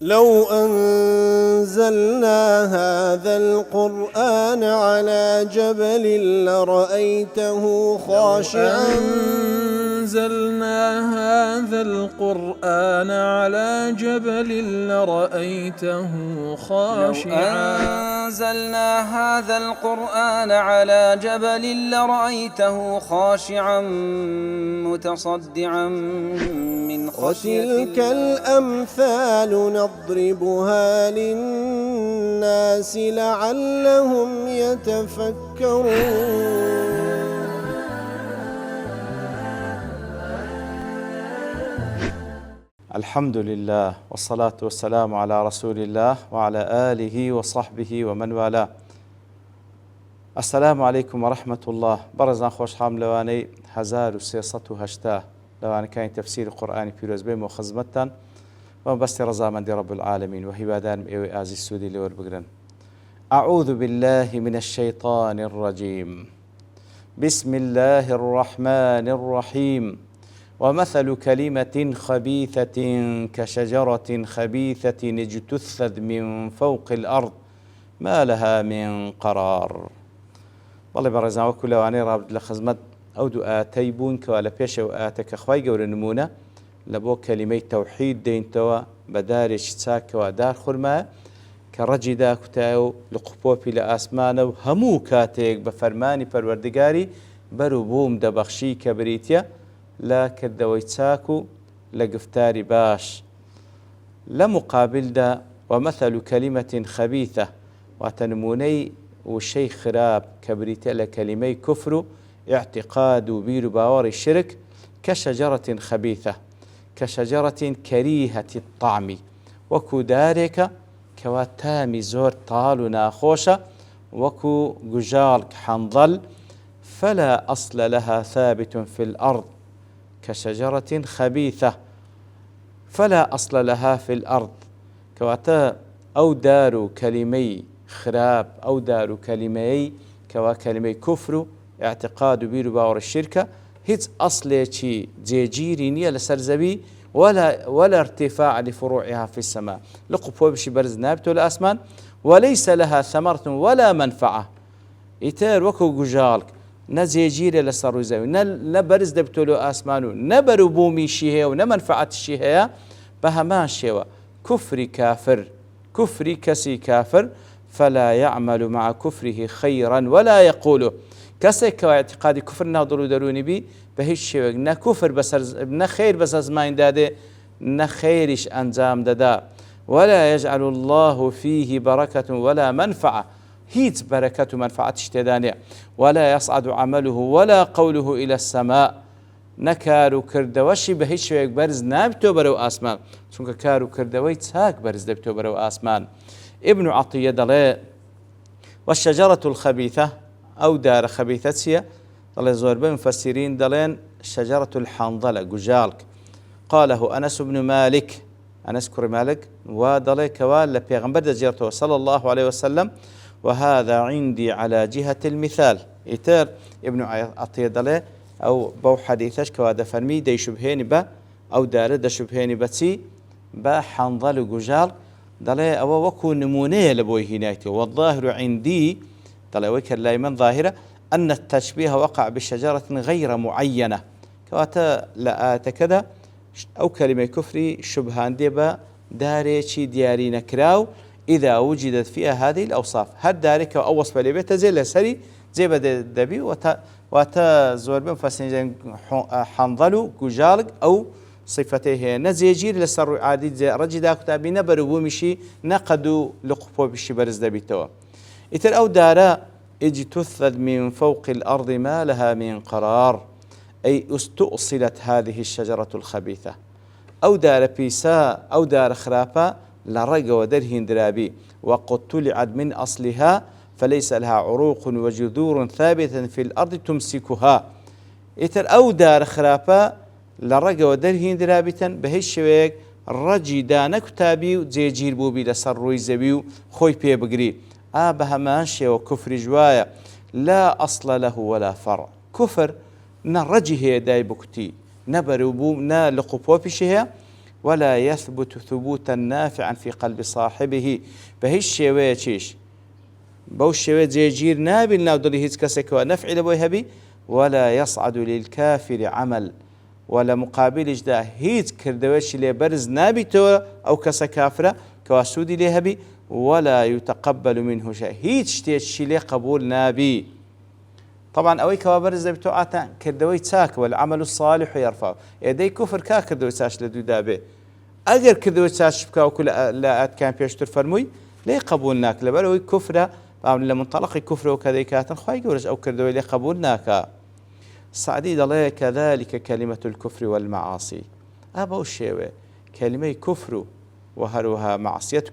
لو أنزلنا هذا القرآن على جبل لرأيته خاشعا أنزلنا هذا القرآن على جبل لرأيته خاشعا أنزلنا هذا القرآن على جبل لرأيته خاشعا متصدعا من خشية وتلك الأمثال نضربها للناس لعلهم يتفكرون. الحمد لله والصلاة والسلام على رسول الله وعلى آله وصحبه ومن والاه. السلام عليكم ورحمة الله. برزان خوش حام لواني 1380 لواني كان تفسير القرآن بيروز بيم وخزمتان وبس رزامندي رب العالمين وهبادان إيوي آزي السودي لور بقرن. أعوذ بالله من الشيطان الرجيم. بسم الله الرحمن الرحيم. ومثل كلمة خبيثة كشجرة خبيثة اجتثت من فوق الأرض ما لها من قرار. والله برزان وكل واني رابط لخزمت أو دعاتي بون كوالا بيش وآتك أخواي قول نمونة لبو كلمة توحيد دين توا بدارش تساك ودار خرما كرجدا كتاو لقبوبي لآسمانو همو كاتيك بفرماني پروردگاري برو بوم دبخشي كبريتيا لا كردوي تساكو لقفتاري باش لمقابل دا ومثل كلمة خبيثة وتنموني والشي خراب كبريتيا لكلمة كفر اعتقاد بير باور الشرك كشجرة خبيثة كشجرة كريهة الطعم وكو دارك كواتامي زور طال ناخوشة وكو ججالك حنظل فلا أصل لها ثابت في الأرض كشجرة خبيثة فلا أصل لها في الأرض كواتا أو دار كلمي خراب أو دار كلمي كوا كلمي كفر اعتقاد بير باور الشركة هيت أصلي جيجيري نية لسرزبي ولا ارتفاع لفروعها في السماء لقبوا بشي برز نابت الأسمان وليس لها ثمرة ولا منفعة إتار وكو ججالك نزيجيري لسر زبي نبرز دبتولو أسمانو نبرو بومي شيهي ونمنفعة شيهي بهمان شيوا كفر كافر كفر كسي كافر فلا يعمل مع كفره خيرا ولا يقوله كسك واعتقاد كفر ناظروا دروني بي بهش نا كفر بس نا خير بس ازمان داده نا خيرش انجام دادا ولا يجعل الله فيه بركة ولا منفعة هيت بركة ومنفعة اشتدانية ولا يصعد عمله ولا قوله إلى السماء نكارو كردوشي بهش برز نابتو برو آسمان چونك كارو كردوي تساك برز دبتو برو آسمان. ابن عطية دلي والشجرة الخبيثة أو دار خبيثتها دلي زور بمفسرين دلين شجرة الحنظلة ججالك قاله أنس بن مالك أنس كر مالك ودلي كوال لبيغمبر دجيرته صلى الله عليه وسلم وهذا عندي على جهة المثال إتر ابن عطية دلي أو بو حديثش كوادا فرمي دي شبهيني با أو دار دا شبهيني بتي با حنظل ججال دلي أو وكو نمونيه لبوي هنايته والظاهر عندي دلي وكر لايمن ظاهرة أن التشبيه وقع بشجرة غير معينة كواتا لآت كذا أو كلمة كفري شبهان ديبا داري شي دياري نكراو إذا وجدت فيها هذه الأوصاف هل دارك أو وصف لبيت زي لسري زي بدا دبي واتا زور بن فسنجن حنظلو ججالك أو صفته نزيجير لسر عادي زي رجدا كتابي نبرو بومشي نقدو لقفو بشي برز دبيتوا إتر أو دارا اجتثت من فوق الأرض ما لها من قرار أي استؤصلت هذه الشجرة الخبيثة أو دار بيسا أو دار خرافة لرق ودرهن درابي وقد طلعت من أصلها فليس لها عروق وجذور ثابتة في الأرض تمسكها إتر أو دار خرافة لرق ودرهن درابتا بهش ويك رجي دانا كتابي زي جير بوبي لسر روي زبيو خوي بي بقري بها ماشي وكفر جوايا لا أصل له ولا فرع كفر نرجي هي داي بكتي نبرو بوم نا لقبوبي شيها ولا يثبت ثبوتا نافعا في قلب صاحبه بهش شوية چيش بو شوية جيجير نابل ناودلي هيت كسك ونفع لبوي هبي ولا يصعد للكافر عمل ولا مقابل جدا هيت كردوش لي برز نابي تو أو كسكافرة كواسودي لي هبي ولا يتقبل منه شيء هيت شتيش لي قبول نابي طبعا أوي كوابرز بتو آتا كردوي تاك والعمل الصالح يرفع يدي كفر كا كردوي تاش لدو دابي أجر كردوي تاش بكا وكل لا كان بيشتر فرموي ليه قبولناك لبلوي كفرة لمنطلق كفر وكذا كاتن خواي جورج أو كردوي ليه قبولناك سعديد الله كذلك كلمة الكفر والمعاصي أبو الشيوة كلمة كفر وهروها معصية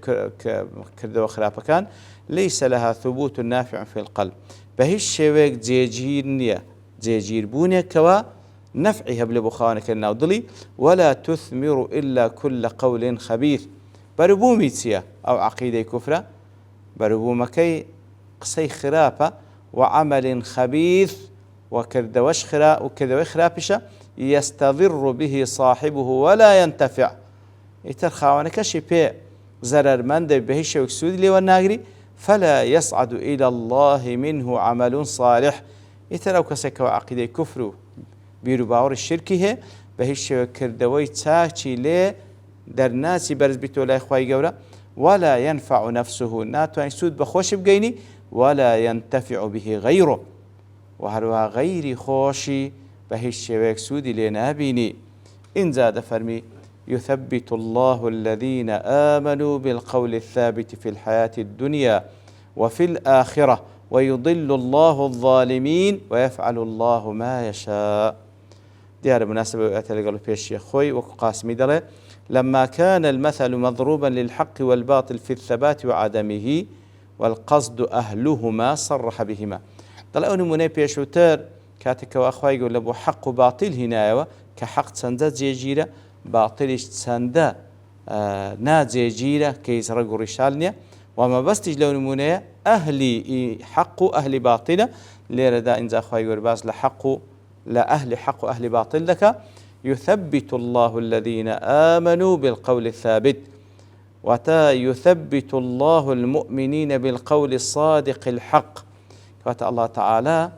كردوي خلافة كان ليس لها ثبوت نافع في القلب بهش شويك جيجير نية جيجير بونية كوا نفعها بلبخانك الناودلي ولا تثمر إلا كل قول خبيث بربو ميتيا أو عقيدة كفرة بربو مكي قصي خرافة وعمل خبيث وكردوش خرافشة يستضر به صاحبه ولا ينتفع يترخاونك شبه زرر من ده بهش شويك سود لي والناقري فلا يصعد إلى الله منه عمل صالح يترى كسك عقيدة كفر بيرو باور الشركه بهش كردوي تاچي لي در ناس برز بتو لا خوي جورا ولا ينفع نفسه ناتو سود بخوش بجيني ولا ينتفع به غيره وهروها غير خوشي بهش ويك سود لنا بيني إن زاد فرمي يثبت الله الذين آمنوا بالقول الثابت في الحياة الدنيا وفي الآخرة ويضل الله الظالمين ويفعل الله ما يشاء ديار مناسبة أتلقى بيش خوي وقاسمي دله لما كان المثل مضروبا للحق والباطل في الثبات وعدمه والقصد أهلهما صرح بهما طلعوني مني بيشوتر كاتك وأخوي يقول لبو حق باطل هنا كحق سندا جيجيرة باطلش سندا ناجي جيرة كيس رجل رشالنيا وما بس تجلون مني أهلي حق أهل باطلة ليردا إن أخوي يقول باز لحق لا أهل حق أهل باطل لك يثبت الله الذين آمنوا بالقول الثابت وتا يثبت الله المؤمنين بالقول الصادق الحق فتا الله تعالى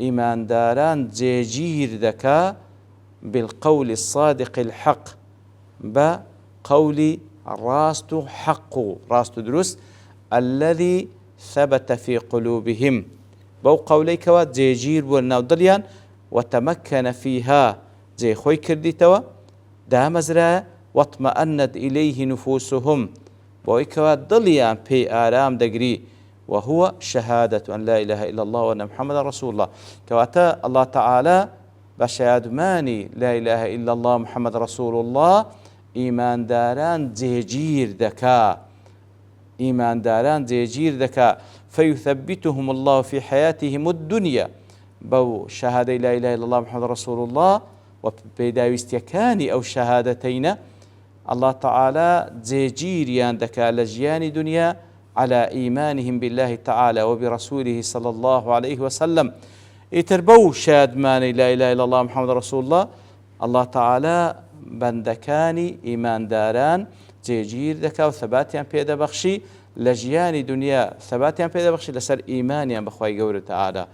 إيمان داران جيجير دكا بالقول الصادق الحق بقول راست حق راست دروس الذي ثبت في قلوبهم بو قوليك وجيجير والنودليان وتمكن فيها زي خوي كرديتوا دامزرا واطمأنت إليه نفوسهم بويكوا ضليان بي آرام دقري وهو شهادة أن لا إله إلا الله وأن محمد رسول الله كواتا الله تعالى بشهاد ماني لا إله إلا الله محمد رسول الله إيمان داران جيجير دكا إيمان داران جيجير دكا فيثبتهم الله في حياتهم الدنيا بو شهادة لا إله إلا الله محمد رسول الله وبيداويستيكاني أو شهادتين الله تعالى جيجيريان دكا لجيان دنيا على إيمانهم بالله تعالى وبرسوله صلى الله عليه وسلم يتربو شاد ماني لا إله إلا الله محمد رسول الله الله تعالى بندكاني إيمان داران جيجير دكا وثباتيان بيدا بخشي لجيان دنيا ثباتيان بيدا بخشي لسر إيمانيان بخواي قول تعالى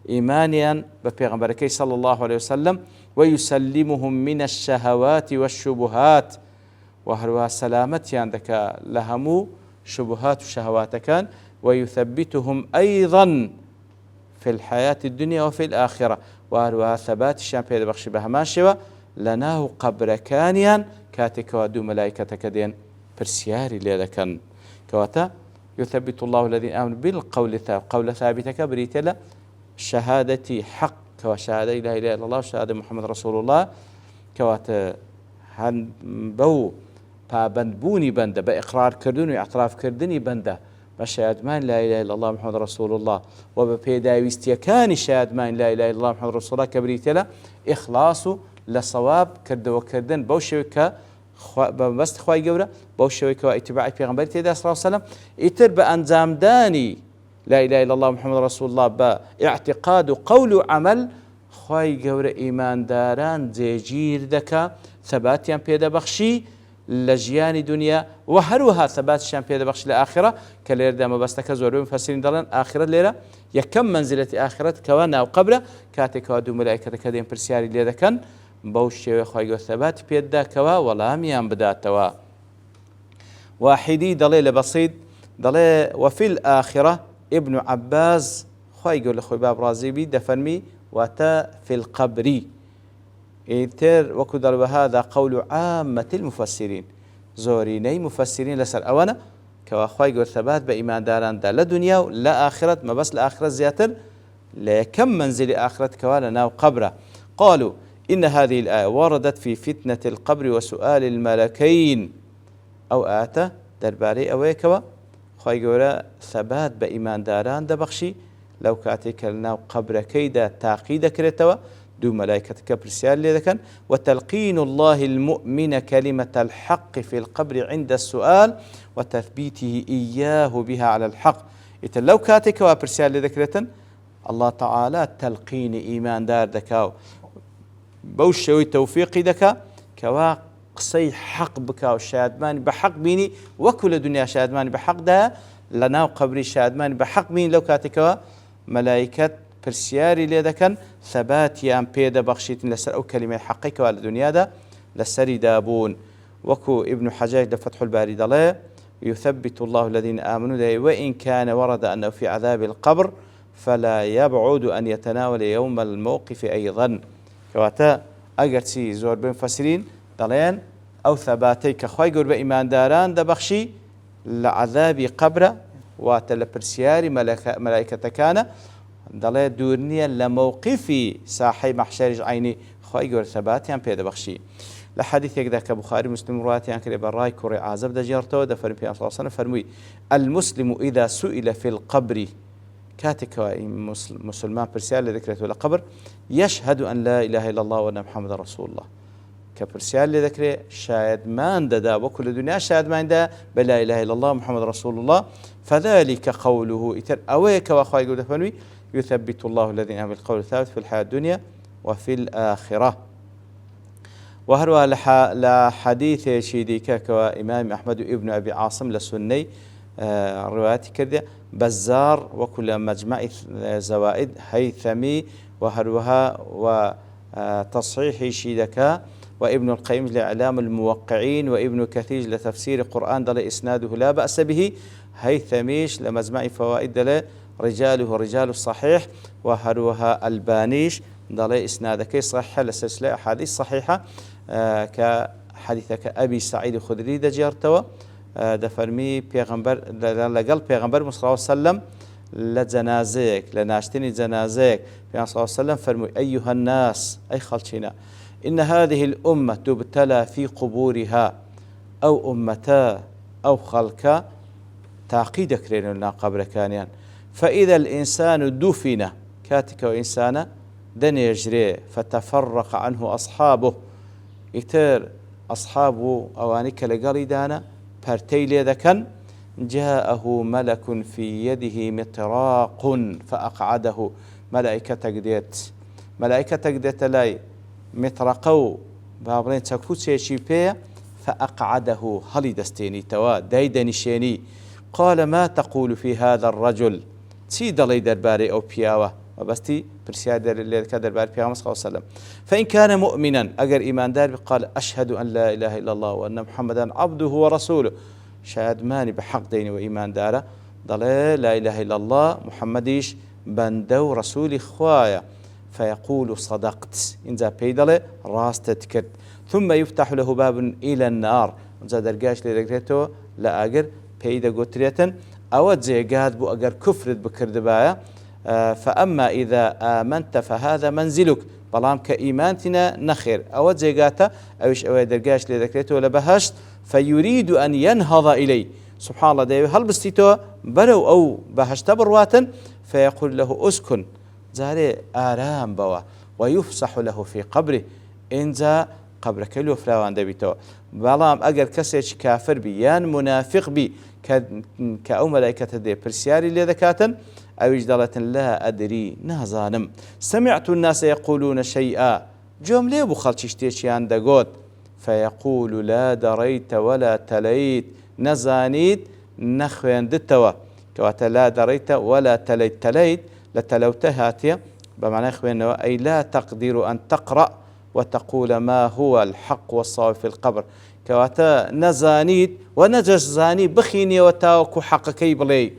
إيمانيان ببيغمبركي صلى الله عليه وسلم ويسلمهم من الشهوات والشبهات وهروا سلامتيان دكا لهمو شبهات وشهوات كان ويثبتهم أيضا في الحياة الدنيا وفي الآخرة وهروا ثبات الشامبير بخشي بهماشوا لناه قبر كانيان كاتك ودو ملائكة دين برسياري ليلكن كواتا يثبت الله الذين آمنوا بالقول الثابت قول ثابتك بريتلا شهادتي حق كوشهادة لا إله إلا الله وشهادة محمد رسول الله كواتا هن بو بابندبوني بنده بإقرار كردن واعتراف كردني بنده بشهاد مان لا إله إلا الله محمد رسول الله وببيداويستيكان شهاد مان لا إله إلا الله محمد رسول الله كبريتلا إخلاص لصواب كرد وكردن بوشوكا بس خواي جورا بوشوكا واتباع پیغمبر تيدا صلى الله عليه وسلم اتر بانزام داني لا اله الا الله محمد رسول الله باعتقاد قول وعمل خواي جورا ايمان داران زيجير دكا ثباتيان پیدا بخشي لە ژیانی دنیا و هەروەها ثەباتیشیان پێدەبەخشی لە ئاخرە کە لێرەدا مەبەستەکە زۆربەی مفەسرین دەڵێن ئاخرەت لێرە یەکەم مەنزلەتی ئاخرەت کەوا ناو قەبرە کاتێکەوە دوو مەلایکەتەکە دێن پرسیاری لێ دەکەن بەو شێوەیە خۆی گەورە ثەباتی پێددا کەوا وەڵامیان بداتەوە. واحدی دەڵێ لە بەسیط دەڵێ وفي الآخرة ابن عباس خۆی گەورە لە خۆی باب ڕازی بی دەفەرمی واتە في القبر ئیتر وەکو دەڵێ هذا قول عامة المفسرين زۆرینەی مفسرین لەسەر ئەوەنە کەوا خۆی گەورە ثەبات بە ئیمانداراندا لە دنیا و لە ئاخرەت مەبەست لە ئاخرەت زیاتر لە یەکەم منزلی ئاخرەت کەوا لە ناو قەبرە. قالوا إن هذه الآية وردت في فتنة القبر وسؤال الملكين أو آتە دەربارەی ئەوەیەکەوە خۆی گەورە ثەبات بە ئیمانداران دەبەخشی لەو کاتێک کە لە ناو قەبرەکەیدا تاقی دەکرێتەوە دوو مەلایکەتەکە پرسیار لێ دەکەن وتلقين الله المؤمن كلمة الحق في القبر عند السؤال وتثبيته إياه بها على الحق. ئیتر لەو کاتێکەوە پرسیار لێ دەکرێتن الله تعالى تلقين إيمان دار دەکا و بەو شێوەی تەوفیقی دەکا کەوا قسەی حەق بکا و شادمانی بە حەق بینی وەکو لە دنیا شادمانی بە حەقدا لە ناو قەبری شادمانی بە حەق بینی لەو کاتێکەوە مەلایکەت پرسیاری لێ دەکەن ثەباتیان پێدەبەخشیتن لەسەر ئەو کەلیمەی حەقیکەوە لە دنیادا لەسەری دابوون. وەکو ابن حەجاج لە فتح الباری دەڵێ يثبت الله الذين آمنوا دەی وإن كان ورد أنه في عذاب القبر فلا يبعد أن يتناول يوم الموقف أيضا. کەواتە ئەگەرچی زۆربەی مفەسرین دەڵێن ئەو ثەباتەی کە خۆی گەورە بە ئیمانداران دەبەخشی لە عەذابی قەبرە واتە لە پرسیاری مەلایکەتەکانە دەڵێ دوور نییە لە مووقیفی ساحەی مەحشەریش عینی خۆی گەورە ثەباتیان پێدەبەخشی. لە حەدیثێکدا کە بوخاری مسلم ڕواتیان کرێ بە ڕای کوڕی عازب دەجێڕتەوە دەفەرمی پێغەمبەر صلی الله علیه و سلم فەرمووی المسلم إذا سئل في القبر کاتێکەوە مسلمان پرسیار لێ دەکرێتەوە لە قەبر يشهد أن لا إله إلا الله وأن محمد رسول الله کە پرسیار لێ دەکرێت شایەتمان دەدا وەکو لە دنیا شایەتماندا بە لا إله إلا الله محمد رسول الله فذلك قوله ئیتر ئەوەیە کەوا خۆی گەورە دەفەرمی يثبت الله الذين آمنوا بالقول الثابت في الحياة الدنيا وفي الآخرة. وهروها لحديث دیکە کەوا ئیمام ئەحمەد و ئیبن ئەبی عاصم لە سنەی ڕوايەتی کردێ بەزار وەکو لە مەجمەعی زەوائد هەیثەمی وهروها وتصحيحی دەکا وابن القيم لإعلام الموقعين وابن كثير لتفسير القرآن دل إسناده لا بأس به هيثميش لمجمع فوائد دل رجاله رجال الصحيح وهروها البانيش دل إسنادك صحيح لسلسلة أحاديث صحيحة كحديثك أبي سعيد الخدري دجارتوا دفرمي پیغمبر لقل پیغمبر صلى الله عليه وسلم لجنازيك لناشتني جنازيك في صلى الله عليه وسلم فرمي أيها الناس أي خلشنا إن هذه الأمة تبتلى في قبورها أو أمتا أو خلقا تعقيد كرين قبر كانيان فإذا الإنسان دفن كاتك وإنسانا دن يجري فتفرق عنه أصحابه إتر أصحابه أوانيك لقالي دانا بارتيلي ذكن جاءه ملك في يده مطراق فأقعده ملائكة ديت لاي مطرقو بابرين تكوتشي شيبيا فأقعده هلي دستيني توا دايدني شيني قال ما تقول في هذا الرجل تي دلي درباري أو بياوة وبستي برسيادة اللي كدر بار بياوة صلى الله عليه وسلم فإن كان مؤمنا أجر إيمان دار قال أشهد أن لا إله إلا الله وأن محمدا عبده ورسوله شهد ماني بحق ديني وإيمان داره ضل لا إله إلا الله محمديش بندو رسولي خوايا فيقول صدقت إن ذا بيدله راستتكت ثم يفتح له باب إلى النار ذا درجاش لرجته لا أجر بيدا قترية أو زيجاد بو أجر كفرت بكردبايا فأما إذا آمنت فهذا منزلك بلام كإيمانتنا نخير أو زيجاته أوش أو درجاش لرجته لبهشت فيريد أن ينهض إلي سبحان الله دايو هل بستيتو برو أو بهشت برواتا فيقول له أسكن زاري آرام بوا ويفسح له في قبره إنزا قبر كله فلاوان دبيتو بلام أجر كسيش كافر بي يان منافق بي كأو ملائكة دي برسياري لذكاتا أو إجدالة لا أدري نازانم سمعت الناس يقولون شيئا جملة بخلشتيش يان دقود فيقول لا دريت ولا تليت، نزانيت نخوێندتەوە، کەواتە لا دريت ولا تليت، تليت لتلوته هاتية بمعنى خوێندنەوە، أي لا تقدر أن تقرأ وتقول ما هو الحق والصواب في القبر، کەواتە نەزانیت و نەجەشزانی بخینیەوە تاوەکو حەقەکەی بڵێ،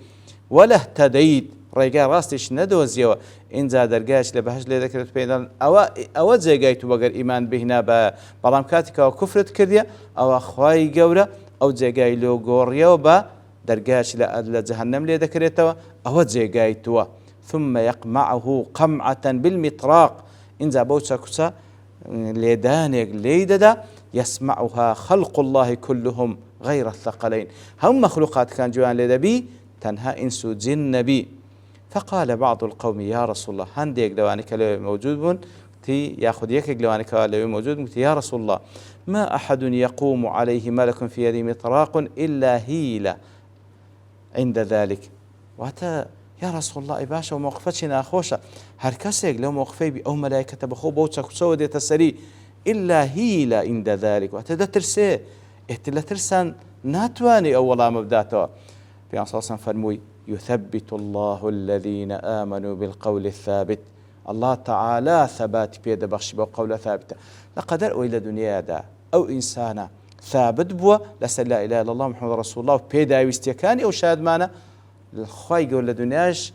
ولا اهتديت ڕێگای ڕاستیش نەدۆزیەوە. اینجا دەرگایش لە بەهەشت لێ دەکرێت پێدان ئەوە جێگای تو بەگەر ئیمان بهینا بە، بەڵام کاتێکەوە کوفرت کردیە ئەوە خوای گەورە ئەو جێگای لۆ گۆڕیەوە بە دەرگایش لە جەهەنەم لێ دەکرێتەوە، ئەوە جێگای تووە. ثم يقمعه قمعة بالمطراق، اینجا بەو چەکوچە لێدانێک لێی دەدا، يسمعها خلق الله كلهم غير الثقلين، هم مخلوقات كان جوان لدبي تنها إنس جن نبي. فقال بعض القوم يا رسول الله، هنديك لوانك لو موجود بون تي ياخذ يكك لوانك لو موجود بون يا رسول الله ما أحد يقوم عليه ملك في يده مطراق إلا هيل عند ذلك. واتا يا رسول الله إباشا وموقفتنا أخوشا هر كسيك لو موقفي بي أو ملائكة بخو بوتشك وسودة تسري إلا هيل عند ذلك، واتا ترسي اهتلا ترسان ناتواني أولا مبداتها. في أنصاصا فرموي يثبت الله الذين آمنوا بالقول الثابت، الله تعالى ثبات بيد بخش بقول ثابتة لقدر إلى دنيا دا أو إنسانا ثابت بوا لسلا لا إله إلا الله محمد رسول الله بيدا ويستيكاني أو شاهد معنا الخواي قول لدنياش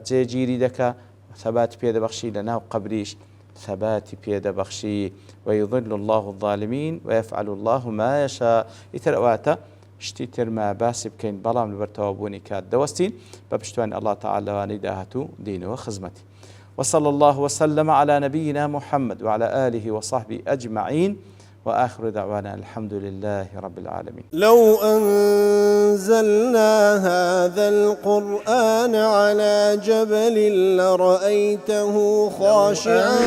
جيجيري دكا ثبات بيد بخشي لنا وقبريش ثبات بيد بخشي، ويضل الله الظالمين ويفعل الله ما يشاء. يترواتا شتيتر ما باسب كين بلام لبرتوابوني كات دوستين ببشتوان الله تعالى ونداهتو دينه وخزمتي. وصلى الله وسلم على نبينا محمد وعلى آله وصحبه أجمعين، وآخر دعوانا الحمد لله رب العالمين. لو أنزلنا هذا القرآن على جبل لرأيته خاشعا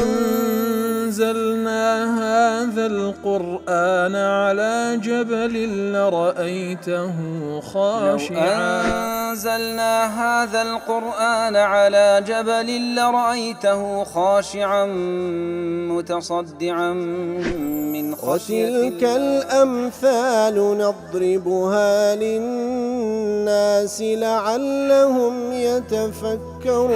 أنزلنا هذا القرآن على جبل لرأيته خاشعا، أنزلنا هذا القرآن على جبل لرأيته خاشعا متصدعا من خشية وتلك الأمثال نضربها للناس لعلهم يتفكرون.